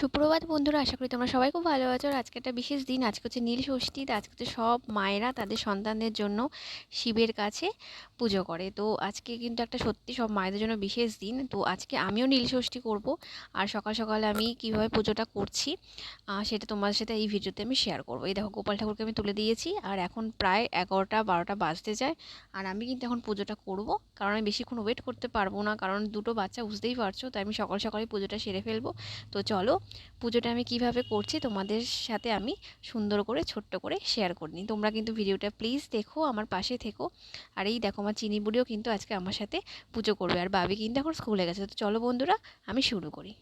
সুপ্রভাত বন্ধুরা, আশা করি তোমরা সবাই খুব ভালো আছো। আর আজকে একটা বিশেষ দিন, আজকে হচ্ছে নীল ষষ্ঠী। তো আজকে হচ্ছে সব মায়েরা তাদের সন্তানদের জন্য শিবের কাছে পুজো করে। তো আজকে কিন্তু একটা সত্যি সব মায়েদের জন্য বিশেষ দিন। তো আজকে আমিও নীল ষষ্ঠী করব। আর সকাল সকালে আমি কিভাবে পুজোটা করছি সেটা তোমাদের সাথে এই ভিডিওতে আমি শেয়ার করব। এই দেখো, গোপাল ঠাকুরকে আমি তুলে দিয়েছি আর এখন প্রায় 11টা 12টা বাজতে যায়। আর আমি কিন্তু এখন পুজোটা করব, কারণ আমি বেশিক্ষণ ওয়েট করতে পারবো না, কারণ দুটো বাচ্চা, বুঝতেই পারছো। তাই আমি সকাল সকালে পুজোটা সেরে ফেলবো। তো চলো, পুজোটা আমি কিভাবে করছি তোমাদের সাথে আমি সুন্দর করে ছোট্ট করে শেয়ার করে নিই। তোমরা কিন্তু ভিডিওটা প্লিজ দেখো, আমার পাশে থেকো। আর এই দেখো, আমার চিনি বুড়িও কিন্তু আজকে আমার সাথে পুজো করবে, আর বাবি কিন্তু এখন স্কুলে গেছে। তো চলো বন্ধুরা, আমি শুরু করি।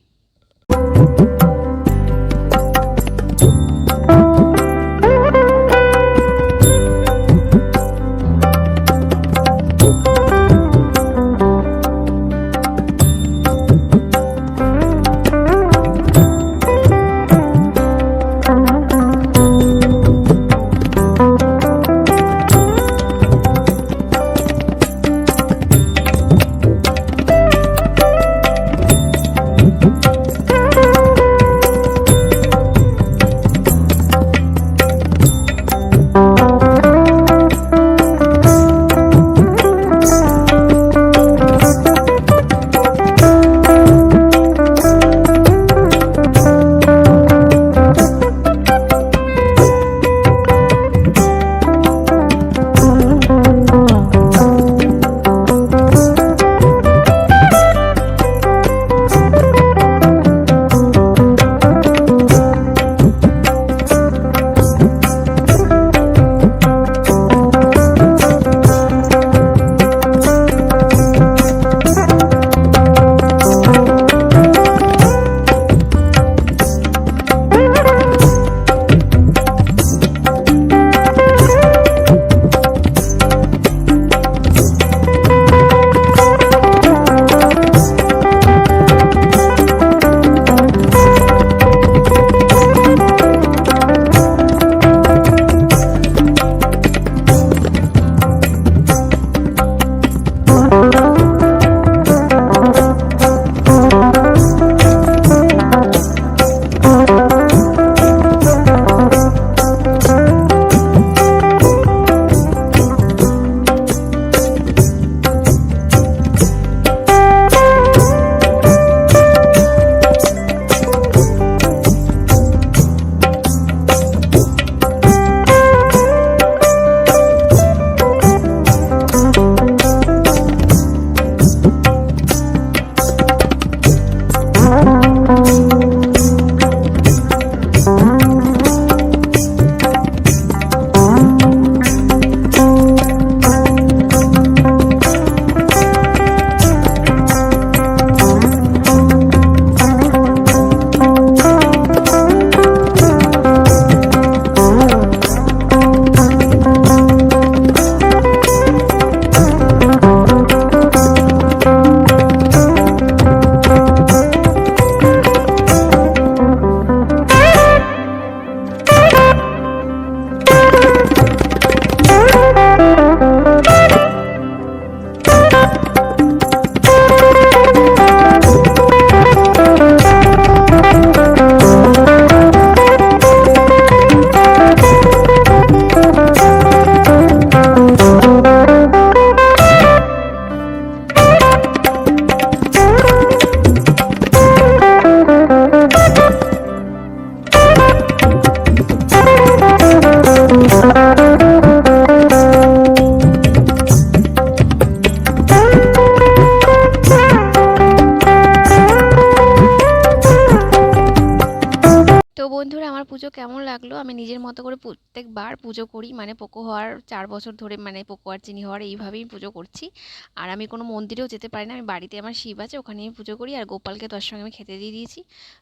তো বন্ধুরা, আমার পুজো কেমন লাগলো? আমি নিজের মতো করে প্রত্যেকবার পুজো করি, মানে পোকো হওয়ার 4 বছর ধরে, মানে পোকো আর চিনি হওয়ার এইভাবেই পুজো করছি। আর আমি কোনো মন্দিরেও যেতে পারি না, আমি বাড়িতে আমার শিব আছে, ওখানে আমি পুজো করি। আর গোপালকে তার সঙ্গে আমি খেতে দিয়ে দিয়েছি।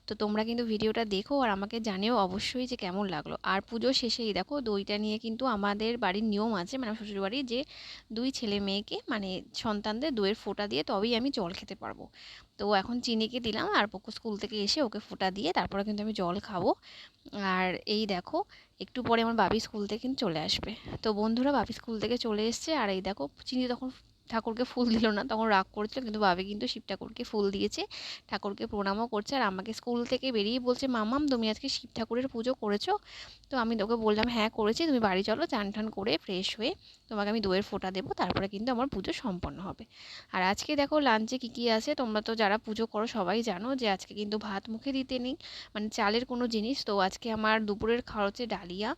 তো তোমরা কিন্তু ভিডিওটা দেখো আর আমাকে জানিও অবশ্যই যে কেমন লাগলো। আর পুজো শেষেই দেখো, দইটা নিয়ে কিন্তু আমাদের বাড়ির নিয়ম আছে, মানে শ্বশুর বাড়ির, যে দুই ছেলে মেয়েকে, মানে সন্তানদের দইয়ের ফোঁটা দিয়ে তবেই আমি জল খেতে পারবো। তো এখন চিনিকে দিলাম, আর পোকো স্কুল থেকে এসে ওকে ফোঁটা দিয়ে তারপরে কিন্তু আমি জল খাবো। আর এই দেখো, একটু পরে আমার বাবি স্কুল থেকে কিন্তু চলে আসবে। তো বন্ধুরা, বাবি স্কুল থেকে চলে এসছে, আর এই দেখো চিনি তখন ঠাকুরকে ফুল দিল না, তখন রাগ করছিল, কিন্তু বাবি কিন্তু শিব ঠাকুরকে ফুল দিয়েছে, ঠাকুরকে প্রণামও করছে। আর আমাকে স্কুল থেকে বেরিয়ে বলছে, মামাম তুমি আজকে শিব ঠাকুরের পুজো করেছো? তো আমি তোকে বললাম হ্যাঁ করেছি, তুমি বাড়ি চলো, চান টান করে ফ্রেশ হয়ে তোমাকে আমি দইয়ের ফোঁটা দেবো, তারপরে কিন্তু আমার পুজো সম্পন্ন হবে। আর আজকে দেখো লাঞ্চে কী কী আছে, তোমরা তো যারা পুজো করো সবাই জানো যে আজকে কিন্তু ভাত মুখে দিতে নেই, মানে চালের কোনো জিনিস। তো আজকে আমার দুপুরের খাওয়া হচ্ছে ডালিয়া,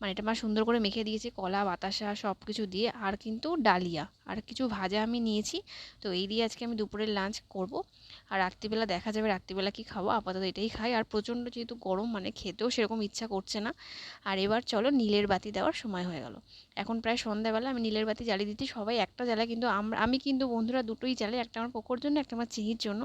মানে এটা মা সুন্দর করে মেখে দিয়েছে কলা বাতাসা সব কিছু দিয়ে, আর কিন্তু ডালিয়া আর কিছু ভাজা আমি নিয়েছি। তো এই দিয়ে আজকে আমি দুপুরের লাঞ্চ করব। আর রাত্রিবেলা দেখা যাবে রাত্রিবেলা কি খাবো, আপাতত এটাই খাই। আর প্রচণ্ড যেহেতু গরম, মানে খেতেও সেরকম ইচ্ছা করছে না। আর এবার চলো নীলের বাতি দেওয়ার সময় হয়ে গেল। এখন প্রায় সন্ধ্যাবেলা, আমি নীলের বাতি জ্বালিয়ে দিচ্ছি, সবাই একটা জ্বালায়, কিন্তু আমি কিন্তু বন্ধুরা দুটোই জ্বালাই, একটা আমার পোকোর জন্য, একটা আমার চিনির জন্য।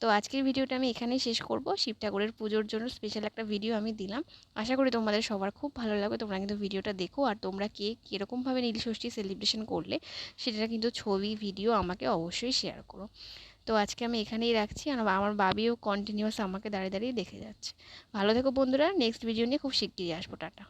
তো আজকের ভিডিওটা আমি এখানেই শেষ করব। শিব ঠাকুরের পুজোর জন্য স্পেশাল একটা ভিডিও আমি দিলাম। আশা করি তোমাদের সবার খুব ভালো লাগবে, তোমরা কিন্তু ভিডিওটা দেখো। আর তোমরা কে কীরকমভাবে নীল ষষ্ঠী সেলিব্রেশন করলে সেটা কিন্তু ছবি ভিডিও আমাকে অবশ্যই শেয়ার করো। তো আজকে আমি এখানেই রাখছি, আর আমার বাবিও কন্টিনিউয়াস আমাকে দাঁড়িয়ে দাঁড়িয়ে দেখে যাচ্ছে। ভালো থেকো বন্ধুরা, নেক্সট ভিডিও নিয়ে খুব শিগগিরই আসবো, টাটা।